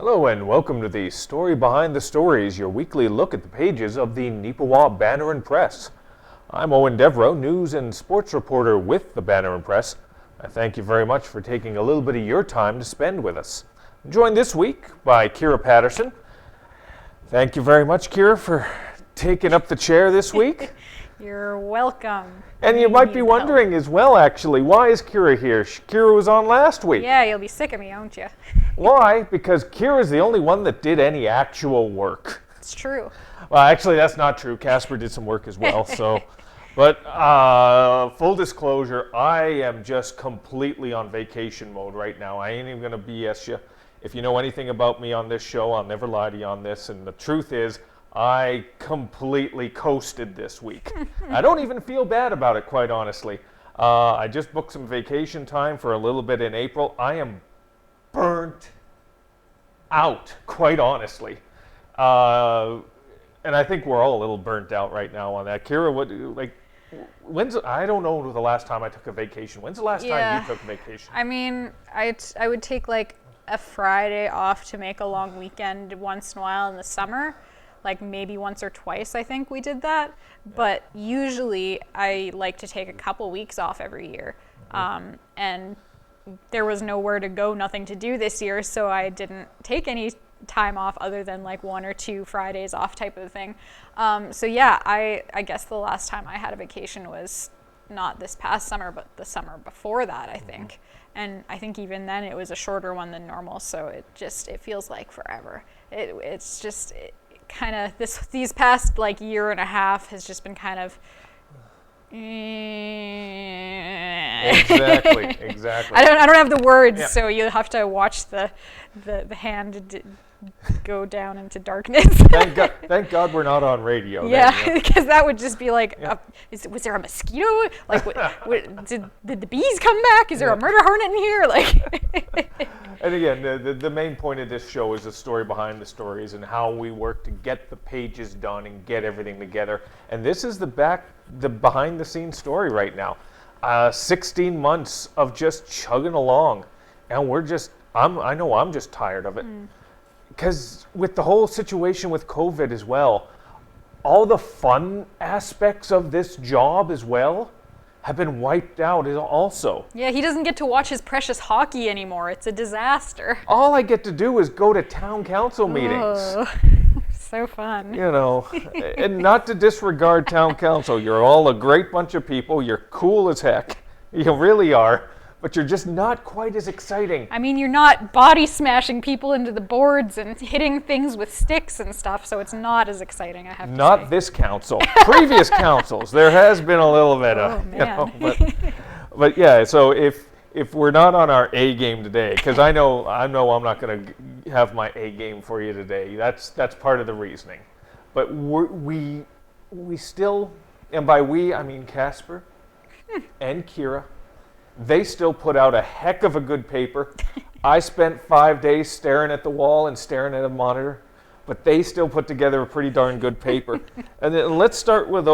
Hello and welcome to the Story Behind the Stories, your weekly look at the pages of the Neepawa Banner Press. I'm Eoin Devereux, news and sports reporter with the Banner Press. I thank you very much for taking a little bit of your time to spend with us. I'm joined this week by Kira Paterson. Thank you very much, Kira, for taking up the chair this week. You're welcome. And you might be wondering as well, actually, why is Kira here? Kira was on last week. Yeah, you'll be sick of me, won't you? Why? Because Kira's the only one that did any actual work. It's true. Well, actually, that's not true. Casper did some work as well. But full disclosure, I am just completely on vacation mode right now. I ain't even going to BS you. If you know anything about me on this show, I'll never lie to you on this. And the truth is, I completely coasted this week. I don't even feel bad about it, quite honestly. I just booked some vacation time for a little bit in April. I am burnt out, quite honestly. And I think we're all a little burnt out right now on that. Kira, I don't know the last time I took a vacation. When's the last time you took a vacation? I mean, I would take like a Friday off to make a long weekend once in a while in the summer. Like maybe once or twice, I think we did that. Yeah. But usually I like to take a couple weeks off every year. And there was nowhere to go, nothing to do this year, so I didn't take any time off other than like 1 or 2 Fridays off type of thing. So yeah, I guess the last time I had a vacation was not this past summer, but the summer before that, I think. And I think even then it was a shorter one than normal, so it feels like forever. It's just kind of these past like year and a half has just been kind of exactly. I don't have the words, so you'll have to watch the hand go down into darkness. Thank God we're not on radio. Yeah, because that would just be like, was there a mosquito? Like, did the bees come back? Is there a murder hornet in here? Like. And again, the main point of this show is the story behind the stories and how we work to get the pages done and get everything together. And this is the behind the scenes story right now. 16 months of just chugging along, and I know I'm just tired of it. Because with the whole situation with COVID as well, all the fun aspects of this job as well have been wiped out also. Yeah, he doesn't get to watch his precious hockey anymore. It's a disaster. All I get to do is go to town council meetings. Oh, so fun. You know, and not to disregard town council. You're all a great bunch of people. You're cool as heck. You really are. But you're just not quite as exciting. I mean, you're not body smashing people into the boards and hitting things with sticks and stuff, so it's not as exciting, I have to say. Not this council. Previous councils, there has been a little bit of, but yeah, so if we're not on our A game today, because I know I'm not going to have my A game for you today. That's part of the reasoning. But we still, and by we, I mean Casper and Kira, they still put out a heck of a good paper. I spent 5 days staring at the wall and staring at a monitor, but they still put together a pretty darn good paper. And then let's start with,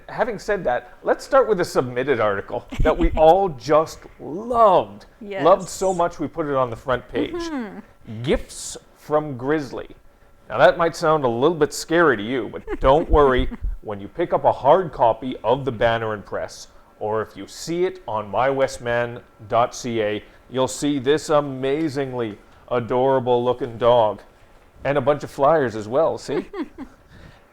having said that, let's start with a submitted article that we all just loved. Yes. Loved so much we put it on the front page. Gifts from Grizzly. Now that might sound a little bit scary to you, but don't worry. When you pick up a hard copy of the Banner Press, or if you see it on mywestman.ca, you'll see this amazingly adorable looking dog. And a bunch of flyers as well, see?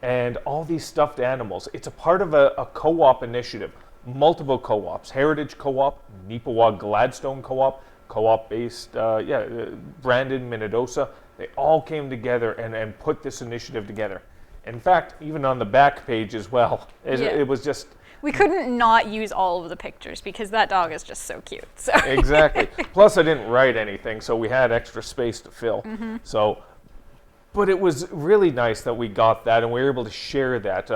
And all these stuffed animals. It's a part of a co-op initiative. Multiple co-ops. Heritage Co-op, Neepawa Gladstone Co-op, co-op based, Brandon, Minnedosa. They all came together and put this initiative together. In fact, even on the back page as well, it was just... We couldn't not use all of the pictures because that dog is just so cute. So. Exactly. Plus, I didn't write anything, so we had extra space to fill. But it was really nice that we got that and we were able to share that.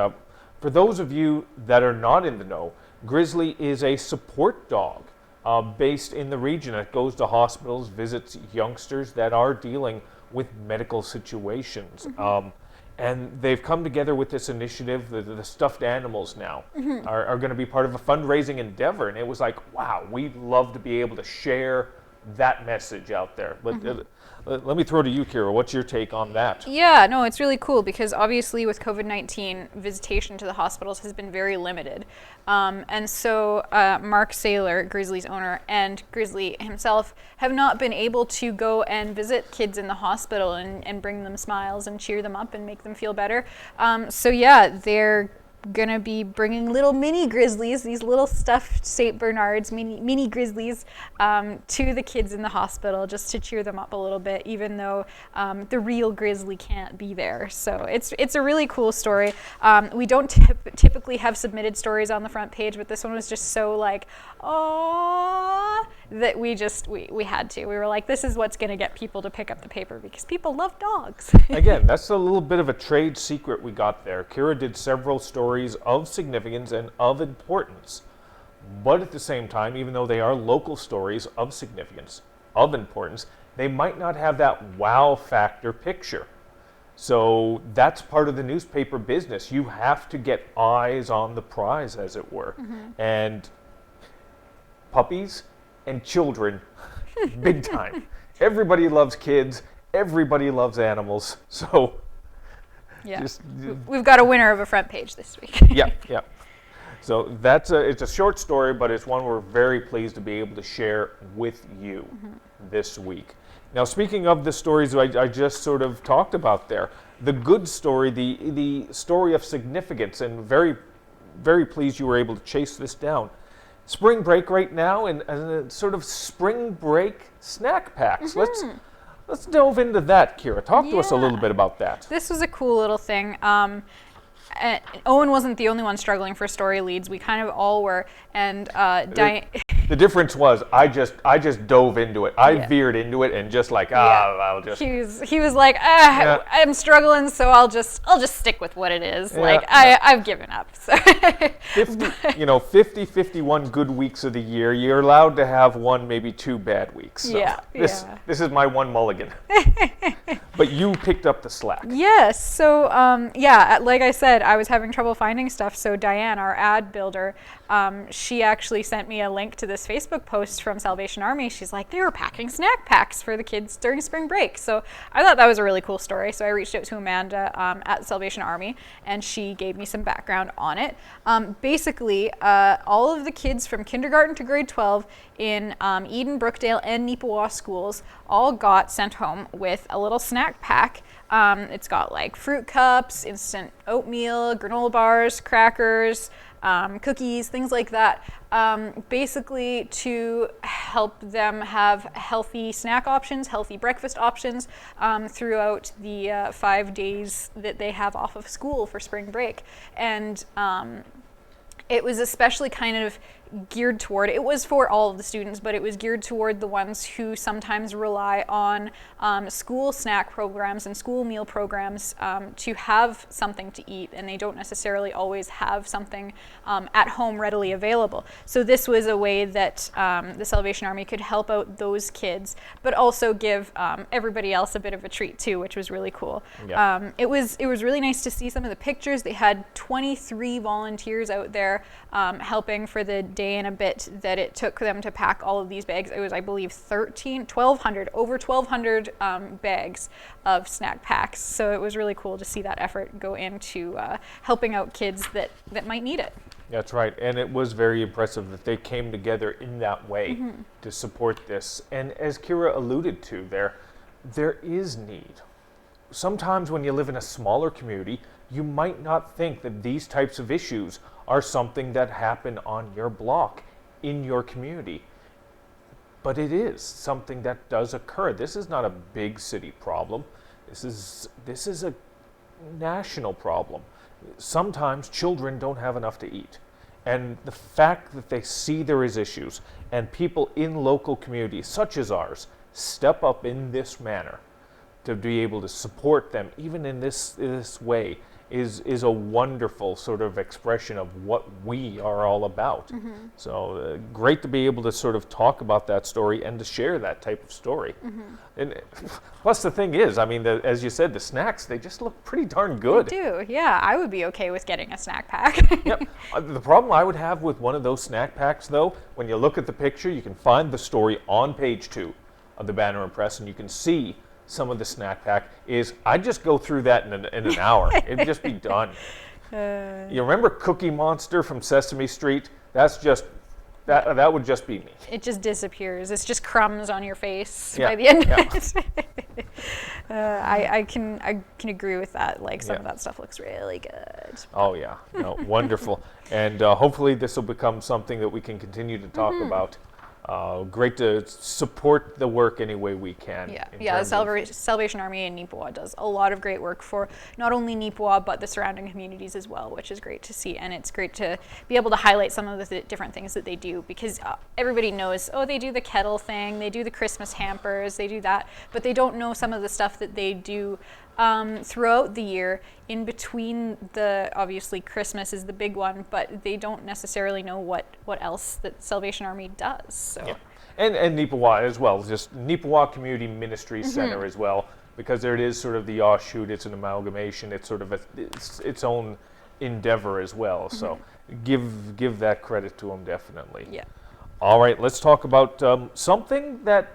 For those of you that are not in the know, Grizzly is a support dog based in the region. It goes to hospitals, visits youngsters that are dealing with medical situations. And they've come together with this initiative. The stuffed animals now are going to be part of a fundraising endeavor. And it was like, wow, we'd love to be able to share that message out there. But let me throw to you, Kira. What's your take on that? Yeah, no, it's really cool because obviously with COVID-19, visitation to the hospitals has been very limited. And so Mark Saylor, Grizzly's owner, and Grizzly himself have not been able to go and visit kids in the hospital and bring them smiles and cheer them up and make them feel better. So yeah, they're gonna be bringing little mini grizzlies, these little stuffed St. Bernards, mini grizzlies, to the kids in the hospital just to cheer them up a little bit, even though the real grizzly can't be there. So it's a really cool story. We don't typically have submitted stories on the front page, but this one was just so like, oh, that we had to. We were like, this is what's gonna get people to pick up the paper because people love dogs. Again, that's a little bit of a trade secret we got there. Kira did several stories of significance and of importance, but at the same time, even though they are local stories of significance, of importance, they might not have that wow factor picture. So that's part of the newspaper business. You have to get eyes on the prize, as it were. And puppies and children, big time. Everybody loves kids, everybody loves animals, so yeah, we've got a winner of a front page this week. Yeah. So it's a short story, but it's one we're very pleased to be able to share with you this week. Now, speaking of the stories I just sort of talked about there, the good story, the story of significance, and very, very pleased you were able to chase this down. Spring break right now, and sort of spring break snack packs. Let's delve into that, Kira. Talk to us a little bit about that. This was a cool little thing. Eoin wasn't the only one struggling for story leads. We kind of all were. And Diane... The difference was I just dove into it. I veered into it and just like, I'll just... He was like, I'm struggling, so I'll just stick with what it is. Like, I've given up. So 51 good weeks of the year. You're allowed to have one, maybe 2 bad weeks. So this is my one mulligan. But you picked up the slack. Yes. So, like I said, I was having trouble finding stuff. So Diane, our ad builder, she actually sent me a link to this Facebook post from Salvation Army. She's like, they were packing snack packs for the kids during spring break. So I thought that was a really cool story. So I reached out to Amanda at Salvation Army, and she gave me some background on it. Basically, all of the kids from kindergarten to grade 12 in Eden, Brookdale, and Neepawa schools all got sent home with a little snack pack. It's got like fruit cups, instant oatmeal, granola bars, crackers, cookies, things like that, basically to help them have healthy snack options, healthy breakfast options throughout the 5 days that they have off of school for spring break. And it was especially kind of geared toward, it was for all of the students, but it was geared toward the ones who sometimes rely on school snack programs and school meal programs to have something to eat, and they don't necessarily always have something at home readily available. So this was a way that the Salvation Army could help out those kids, but also give everybody else a bit of a treat too, which was really cool. Yeah. It was really nice to see some of the pictures. They had 23 volunteers out there helping for the day and a bit that it took them to pack all of these bags. It was, I believe, over 1,200 bags of snack packs. So it was really cool to see that effort go into helping out kids that might need it. That's right. And it was very impressive that they came together in that way to support this. And as Kira alluded to there is need. Sometimes when you live in a smaller community, you might not think that these types of issues are something that happen on your block, in your community. But it is something that does occur. This is not a big city problem. This is a national problem. Sometimes children don't have enough to eat. And the fact that they see there is issues, and people in local communities, such as ours, step up in this manner to be able to support them, even in this way, is a wonderful sort of expression of what we are all about. So great to be able to sort of talk about that story and to share that type of story. And plus the thing is, I mean, as you said, the snacks, they just look pretty darn good. They do, yeah. I would be okay with getting a snack pack. Yep. The problem I would have with one of those snack packs, though, when you look at the picture, you can find the story on page 2 of the Banner and Press, and you can see some of the snack pack is, I'd just go through that in an hour. It'd just be done. You remember Cookie Monster from Sesame Street? That's just, that would just be me. It just disappears. It's just crumbs on your face Yeah, by the end yeah. of it. I can agree with that. Like some of Yeah. that stuff looks really good. Oh yeah, no, wonderful. And hopefully this will become something that we can continue to talk about. Great to support the work any way we can. Yeah, in yeah. The terms of- Salvation Army in Neepawa does a lot of great work for not only Neepawa but the surrounding communities as well, which is great to see. And it's great to be able to highlight some of the different things that they do, because everybody knows, oh, they do the kettle thing, they do the Christmas hampers, they do that, but they don't know some of the stuff that they do throughout the year in between. Obviously Christmas is the big one, but they don't necessarily know what else that Salvation Army does. So. Yeah. And Neepawa as well, just Neepawa Community Ministries Center as well, because there it is sort of the offshoot, it's an amalgamation, it's sort of its own endeavor as well. So give that credit to them, definitely. Yeah. All right, let's talk about something that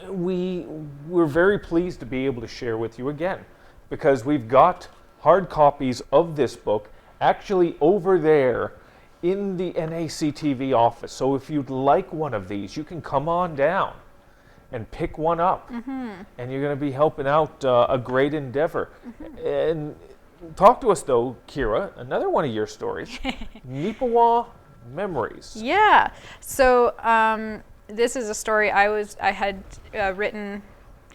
we're very pleased to be able to share with you again, because we've got hard copies of this book actually over there in the NACTV office. So if you'd like one of these, you can come on down and pick one up, and you're going to be helping out a great endeavor. And talk to us though, Kira, another one of your stories, Neepawa Memories. Yeah. So this is a story I had written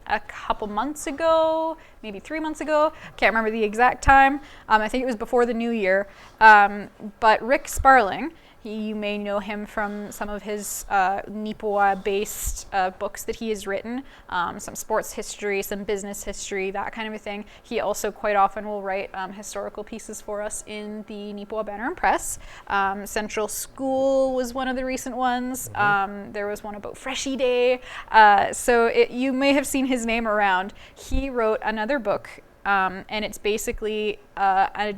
a couple months ago, maybe 3 months ago. Can't remember the exact time. I think it was before the new year. But Rick Sparling, you may know him from some of his Neepawa-based books that he has written, some sports history, some business history, that kind of a thing. He also quite often will write historical pieces for us in the Neepawa Banner and Press. Central School was one of the recent ones. There was one about Freshie Day. So you may have seen his name around. He wrote another book, and it's basically a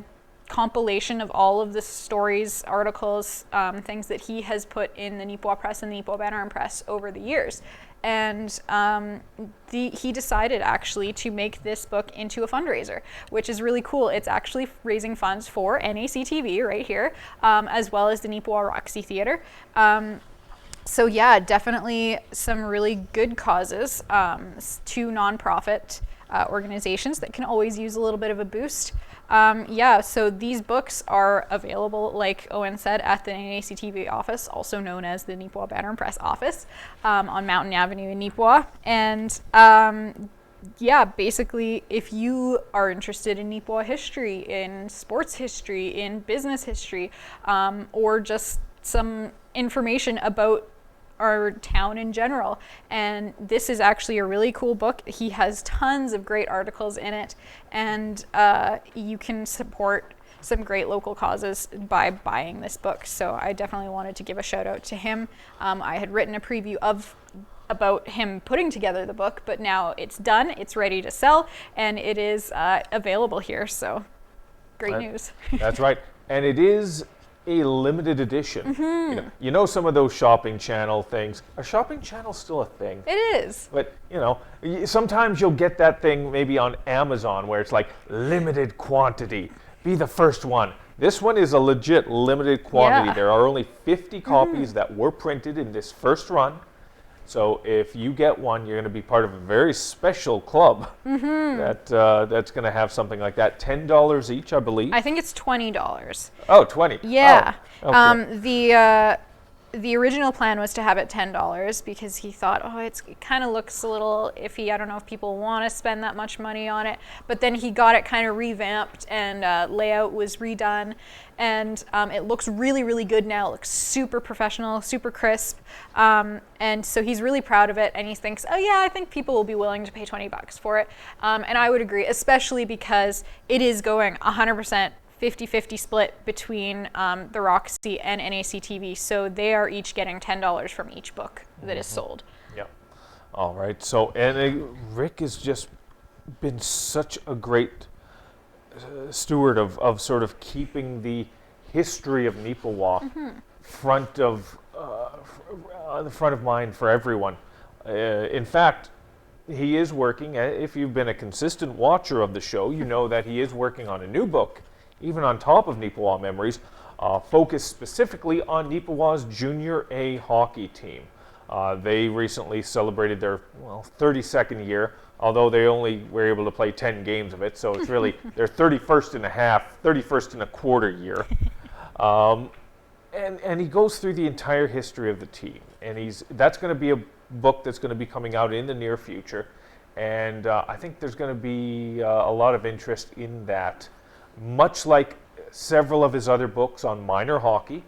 compilation of all of the stories, articles, things that he has put in the Neepawa Press and the Neepawa Banner and Press over the years. And he decided actually to make this book into a fundraiser, which is really cool. It's actually raising funds for NACTV right here, as well as the Neepawa Roxy Theatre. So yeah, definitely some really good causes, two nonprofit organizations that can always use a little bit of a boost. Yeah, so these books are available, like Eoin said, at the NACTV office, also known as the Neepawa Banner and Press office, on Mountain Avenue in Neepawa. And yeah, basically, if you are interested in Neepawa history, in sports history, in business history, or just some information about our town in general, and this is actually a really cool book. He has tons of great articles in it, and you can support some great local causes by buying this book. So I definitely wanted to give a shout out to him. I had written a preview about him putting together the book, but now it's done, it's ready to sell, and it is available here. So great news. That's right, and it is a limited edition. You know some of those shopping channel things. Are shopping channels still a thing? It is. But sometimes you'll get that thing maybe on Amazon where it's like limited quantity. Be the first one. This one is a legit limited quantity. Yeah. There are only 50 copies that were printed in this first run. So if you get one, you're going to be part of a very special club that's going to have something like that. $10 each, I believe. I think it's $20. Oh, 20. Yeah. Oh, okay. the original plan was to have it $10 because he thought, oh, it kind of looks a little iffy. I don't know if people want to spend that much money on it. But then he got it kind of revamped, and layout was redone. And it looks really, really good now. It looks super professional, super crisp. And so he's really proud of it. And he thinks, oh, yeah, I think people will be willing to pay $20 for it. And I would agree, especially because it is going 100% 50-50 split between the Roxy and NAC TV. So they are each getting $10 from each book that is sold. Yeah. All right. So, and Rick has just been such a great steward of sort of keeping the history of Neepawa front of the front of mind for everyone. In fact, he is working, if you've been a consistent watcher of the show, you know that he is working on a new book, even on top of Neepawa Memories, focused specifically on Neepawa's Junior A hockey team. They recently celebrated their 32nd year, although they only were able to play 10 games of it, so it's really their 31st and a quarter year. And he goes through the entire history of the team, and that's going to be a book that's going to be coming out in the near future, and I think there's going to be a lot of interest in that. Much like several of his other books on minor hockey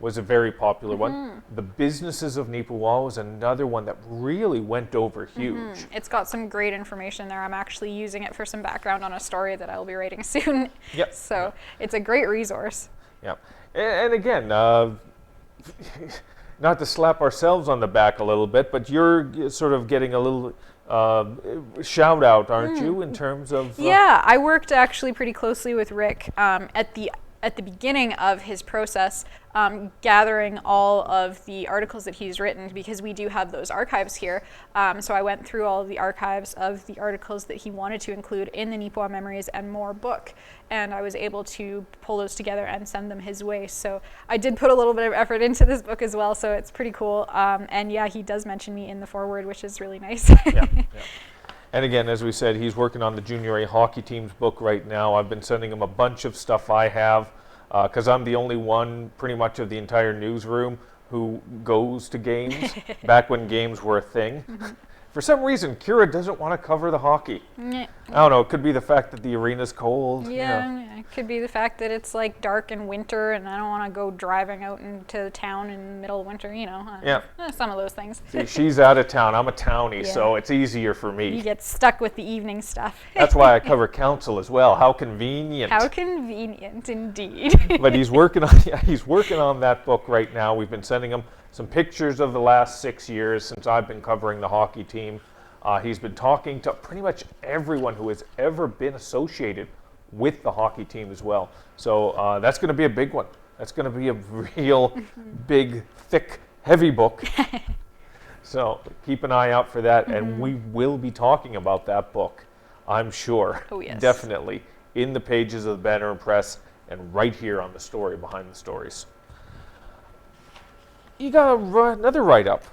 was a very popular one. The Businesses of Neepawa was another one that really went over huge. It's got some great information there. I'm actually using it for some background on a story that I'll be writing soon. Yep. So it's a great resource. Yeah. And again, not to slap ourselves on the back a little bit, but you're sort of getting a little shout out, aren't you, in terms of... Yeah, I worked actually pretty closely with Rick at the beginning of his process, gathering all of the articles that he's written, because we do have those archives here. So I went through all of the archives of the articles that he wanted to include in the Neepawa Memories and More book, and I was able to pull those together and send them his way. So I did put a little bit of effort into this book as well, so it's pretty cool. And yeah, he does mention me in the foreword, which is really nice. Yeah. And again, as we said, he's working on the Junior A hockey team's book right now. I've been sending him a bunch of stuff I have, because I'm the only one pretty much of the entire newsroom who goes to games back when games were a thing. For some reason, Kira doesn't want to cover the hockey. I don't know, it could be the fact that the arena's cold. Yeah, it could be the fact that it's like dark in winter and I don't want to go driving out into town in the middle of winter, some of those things. See, she's out of town, I'm a townie, so it's easier for me. You get stuck with the evening stuff. That's why I cover council as well. How convenient. How convenient, indeed. But he's working on that book right now. We've been sending him some pictures of the last 6 years since I've been covering the hockey team. He's been talking to pretty much everyone who has ever been associated with the hockey team as well. So that's going to be a big one. That's going to be a real big, thick, heavy book. So keep an eye out for that, and we will be talking about that book, I'm sure. Oh, yes. Definitely, in the pages of the Banner Press and right here on the story behind the stories. You got another write-up.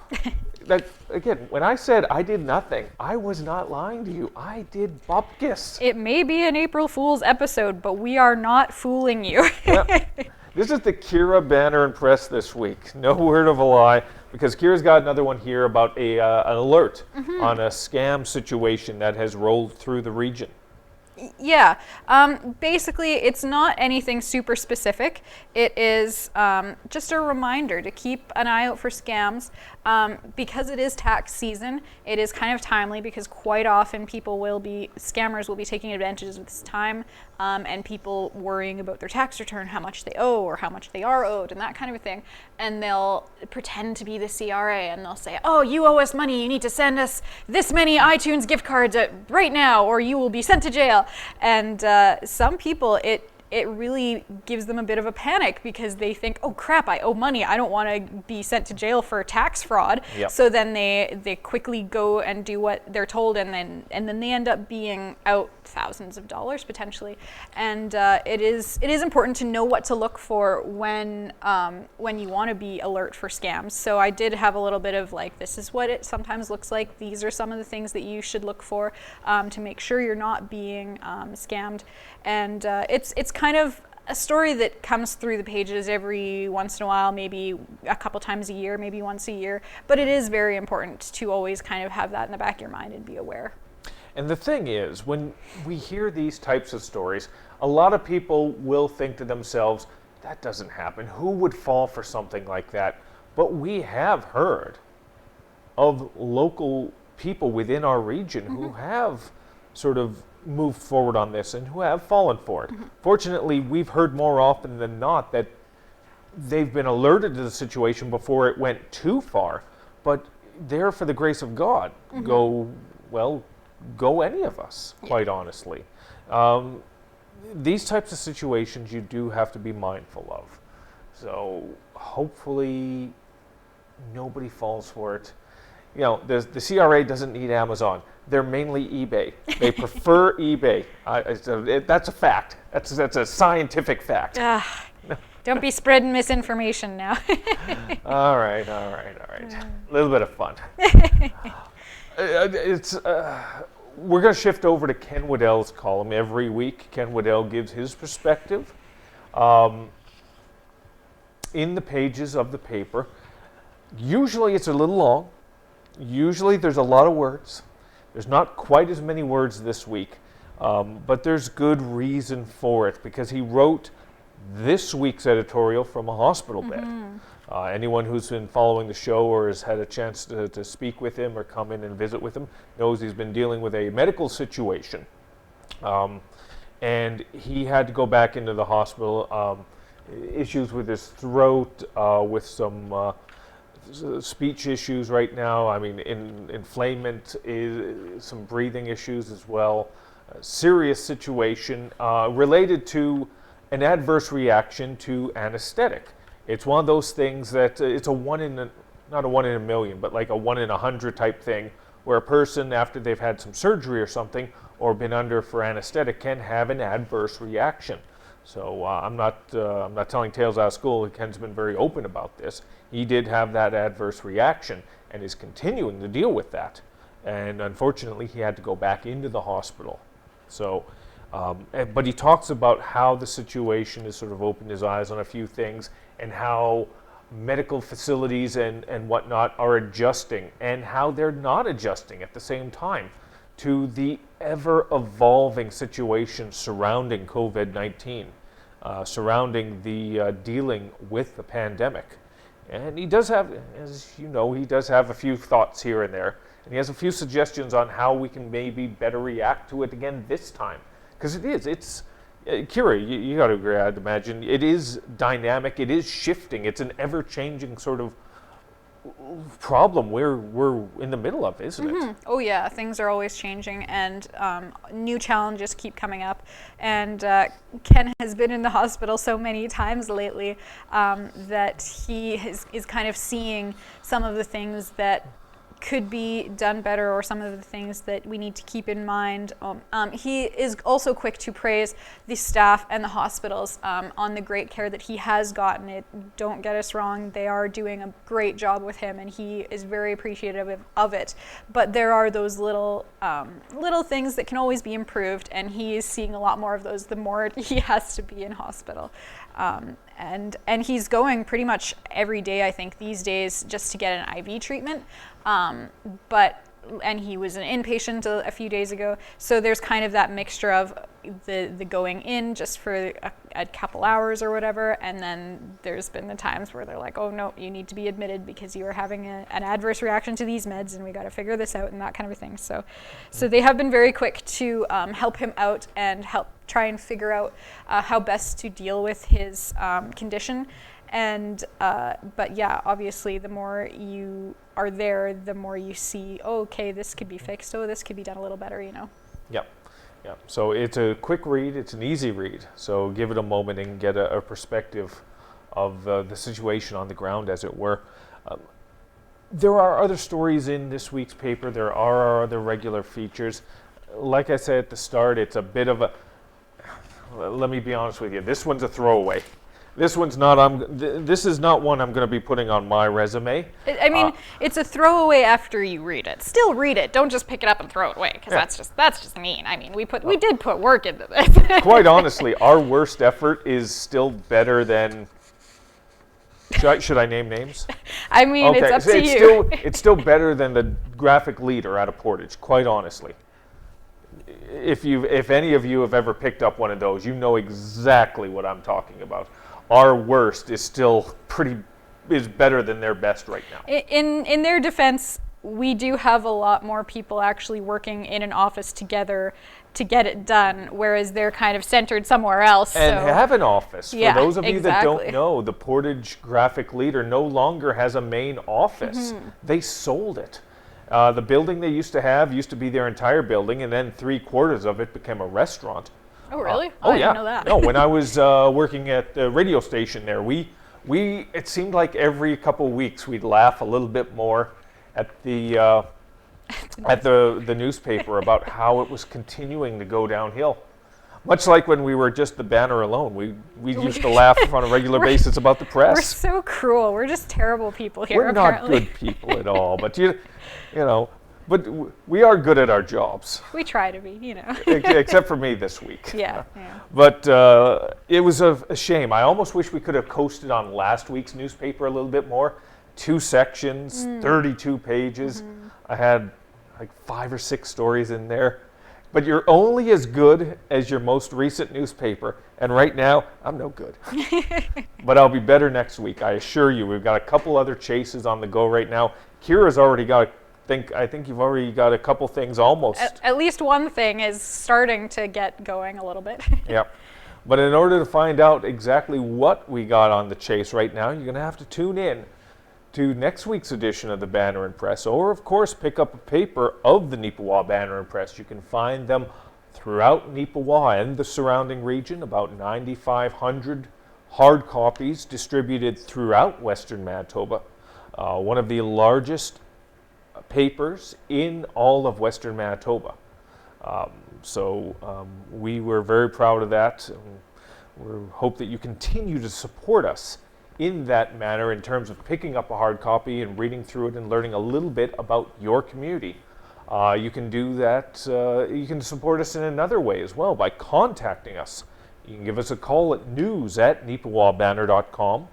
Again, when I said I did nothing, I was not lying to you. I did bupkis. It may be an April Fool's episode, but we are not fooling you. This is the Kira Banner Press this week. No word of a lie, because Kira's got another one here about an alert on a scam situation that has rolled through the region. Yeah, basically it's not anything super specific. It is just a reminder to keep an eye out for scams. Because it is tax season, it is kind of timely because quite often scammers will be taking advantage of this time, and people worrying about their tax return, how much they owe or how much they are owed and that kind of a thing. And they'll pretend to be the CRA and they'll say, oh, you owe us money, you need to send us this many iTunes gift cards right now or you will be sent to jail. And some people, it really gives them a bit of a panic because they think, oh crap, I owe money. I don't want to be sent to jail for tax fraud. Yep. So then they quickly go and do what they're told, and then they end up being out thousands of dollars potentially. And it is important to know what to look for when you want to be alert for scams. So I did have a little bit of this is what it sometimes looks like. These are some of the things that you should look for to make sure you're not being scammed. And it's kind of a story that comes through the pages every once in a while, maybe a couple times a year, maybe once a year. But it is very important to always kind of have that in the back of your mind and be aware. And the thing is, when we hear these types of stories, a lot of people will think to themselves, that doesn't happen. Who would fall for something like that? But we have heard of local people within our region who have sort of moved forward on this and who have fallen for it. Fortunately, we've heard more often than not that they've been alerted to the situation before it went too far, but there for the grace of God, go any of us, quite honestly. These types of situations you do have to be mindful of. So hopefully nobody falls for it. You know, the CRA doesn't need Amazon. They're mainly eBay. They prefer eBay. That's a fact. That's a scientific fact. Don't be spreading misinformation now. All right. A little bit of fun. We're going to shift over to Ken Waddell's column every week. Ken Waddell gives his perspective in the pages of the paper. Usually it's a little long. Usually there's a lot of words. There's not quite as many words this week, but there's good reason for it because he wrote this week's editorial from a hospital bed. Anyone who's been following the show or has had a chance to speak with him or come in and visit with him knows he's been dealing with a medical situation. And he had to go back into the hospital, issues with his throat, with some speech issues right now. I mean, inflammation, some breathing issues as well. A serious situation related to an adverse reaction to anesthetic. It's one of those things that it's not a 1 in a million, but like a 1 in 100 type thing, where a person after they've had some surgery or something or been under for anesthetic can have an adverse reaction. So I'm not telling tales out of school. Ken's been very open about this. He did have that adverse reaction and is continuing to deal with that. And unfortunately, he had to go back into the hospital. So, but he talks about how the situation has sort of opened his eyes on a few things and how medical facilities and whatnot are adjusting and how they're not adjusting at the same time to the ever-evolving situation surrounding COVID-19, surrounding the dealing with the pandemic. And he does have, as you know, he does have a few thoughts here and there. And he has a few suggestions on how we can maybe better react to it again this time. Because it's Kira, you got to agree, I'd imagine. It is dynamic, it is shifting, it's an ever-changing sort of problem we're in the middle of, isn't it? Oh yeah, things are always changing and new challenges keep coming up. And Ken has been in the hospital so many times lately that he is kind of seeing some of the things that could be done better or some of the things that we need to keep in mind. He is also quick to praise the staff and the hospitals on the great care that he has gotten. Don't get us wrong, they are doing a great job with him and he is very appreciative of it. But there are those little things that can always be improved, and he is seeing a lot more of those the more he has to be in hospital. And he's going pretty much every day, I think, these days just to get an IV treatment. And he was an inpatient a few days ago. So there's kind of that mixture of the going in just for a couple hours or whatever. And then there's been the times where they're like, oh no, you need to be admitted because you are having an adverse reaction to these meds and we got to figure this out and that kind of a thing. So they have been very quick to help him out and help try and figure out how best to deal with his condition. And but yeah, obviously the more you are there, the more you see, oh, okay, this could be fixed. Oh, this could be done a little better, you know. Yep. So it's a quick read. It's an easy read. So give it a moment and get a perspective of the situation on the ground, as it were. There are other stories in this week's paper. There are our other regular features. Like I said at the start, it's a bit of a, let me be honest with you, this one's a throwaway. This one's not. This is not one I'm going to be putting on my resume. I mean, it's a throwaway after you read it. Still read it. Don't just pick it up and throw it away, because that's just mean. I mean, we did put work into this. Quite honestly, our worst effort is still better than. Should I name names? I mean, Okay, it's up so to you. It's still better than the graphic leader out of Portage. Quite honestly. If any of you have ever picked up one of those, you know exactly what I'm talking about. Our worst is still is better than their best right now. In their defense, we do have a lot more people actually working in an office together to get it done, whereas they're kind of centered somewhere else. And have an office. Yeah, For those of you that don't exactly. know, the Portage graphic leader no longer has a main office. They sold it. The building they used to be their entire building, and then 3/4 of it became a restaurant. Oh, really? Oh, I yeah. didn't know that. No, when I was working at the radio station there, it seemed like every couple of weeks we'd laugh a little bit more at the newspaper about how it was continuing to go downhill. Much like when we were just the Banner alone, we used to laugh on a regular basis about the press. We're so cruel. We're just terrible people here, We're apparently. not good people at all, but you know, but we are good at our jobs. We try to be, you know. Except for me this week. Yeah. But it was a shame. I almost wish we could have coasted on last week's newspaper a little bit more. 2 sections, 32 pages. I had like 5 or 6 stories in there. But you're only as good as your most recent newspaper. And right now, I'm no good. But I'll be better next week, I assure you. We've got a couple other chases on the go right now. Kira's already got I think you've already got a couple things almost. At least one thing is starting to get going a little bit. Yep. But in order to find out exactly what we got on the chase right now, you're going to have to tune in to next week's edition of the Banner and Press, or of course pick up a paper of the Neepawa Banner and Press. You can find them throughout Neepawa and the surrounding region, about 9,500 hard copies distributed throughout Western Manitoba. One of the largest papers in all of Western Manitoba. We were very proud of that. We hope that you continue to support us in that manner in terms of picking up a hard copy and reading through it and learning a little bit about your community. You can do that. You can support us in another way as well by contacting us. You can give us a call at news@neepawabanner.com,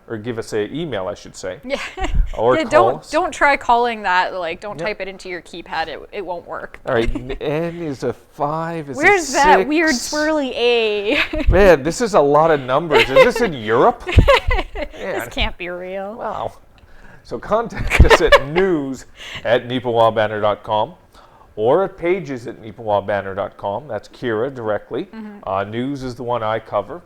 or give us an email, I should say. Yeah. Or call us. Don't try calling that. Like, don't type it into your keypad. It won't work. All right, N is a 5. Is Where's a that 6. weird swirly A? Man, this is a lot of numbers. Is this in Europe? This can't be real. Wow. So contact us at news@neepawabanner.com or at pages@neepawabanner.com. That's Kira directly. News is the one I cover.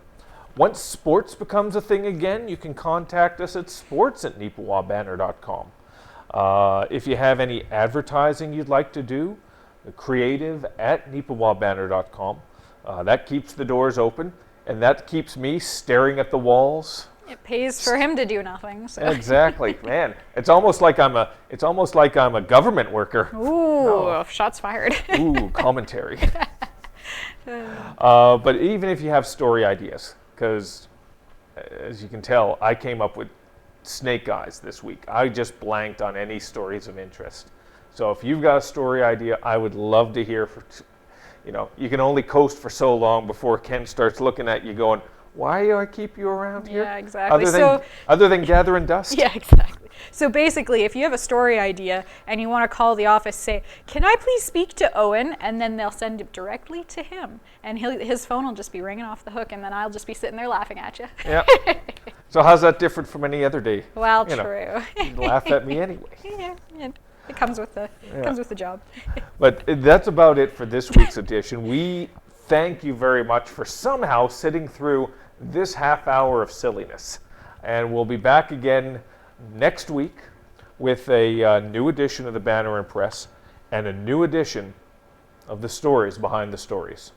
Once sports becomes a thing again, you can contact us at sports@neepawabanner.com. If you have any advertising you'd like to do, creative@neepawabanner.com. That keeps the doors open, and that keeps me staring at the walls. It pays for him to do nothing. So. Exactly, man. It's almost like I'm a government worker. Ooh, shots fired. Ooh, commentary. But even if you have story ideas, because as you can tell, I came up with snake eyes this week. I just blanked on any stories of interest. So if you've got a story idea, I would love to hear. You can only coast for so long before Ken starts looking at you going, why do I keep you around here? Yeah, exactly. Other than gathering dust? Yeah, exactly. So basically, if you have a story idea and you want to call the office, say, can I please speak to Eoin? And then they'll send it directly to him. And his phone will just be ringing off the hook, and then I'll just be sitting there laughing at you. Yeah. So how's that different from any other day? Well, true. You'd laugh at me anyway. Yeah. It comes with the job. But that's about it for this week's edition. We thank you very much for somehow sitting through this half hour of silliness. And we'll be back again next week with a new edition of the Banner and Press and a new edition of the stories behind the stories.